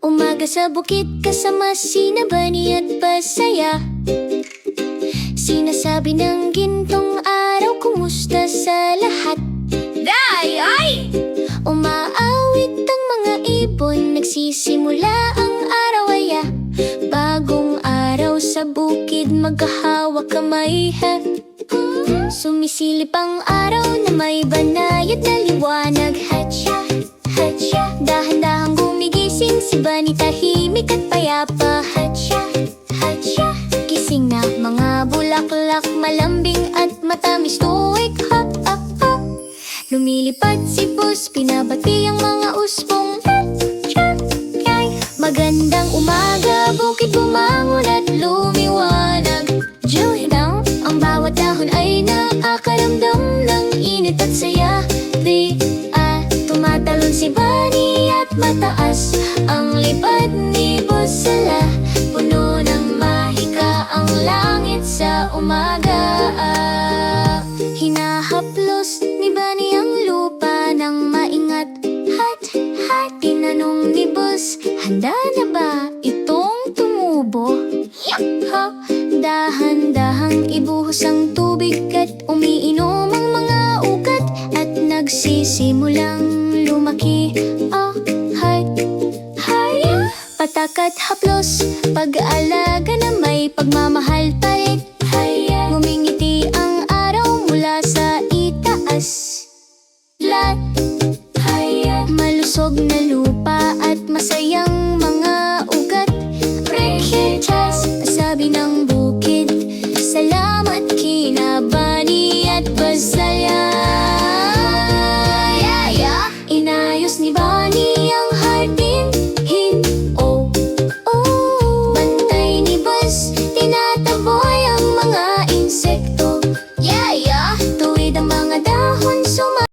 Umaga sa bukid kasama sina Bunny at Pasaya. Sinasabi ng gintong araw, kumusta sa lahat? Day! Ay! Umaawit ang mga ibon, nagsisimula ang araw-aya. Bagong araw sa bukid, magkahawak kamay ha. Sumisilip ang araw na may banayad na liwanag. Hatcha, hatcha, dahan-dahang gumigising si Bunny, tahimik at payapa. Hatcha, hatcha, gising na mga bulaklak, malambing at matamis tuwik. Ha, ha, ha. Lumilipad si Bus, pinabati ang mga usbong. Hatcha, yay. Magandang umaga, bukid bumangon at lumiwanag. Julie down, ang bawat dahon ay nakakaramdam ng init at saya. Tumatalon si Bunny at mataas ang lipad ni Busala. Puno ng mahika ang langit sa umaga. Hinahaplos ni Bunny ang lupa ng maingat. Hat, hat, tinanong ni Bus, handa na ba itong tumubo? Ha, dahan-dahang ibuhos ang tubig at umiinom ang mga ugat. At nagsisimulang lumaki. Ah, hay, hay. Patak at haplos, pag-aalaga na may pagmamahal.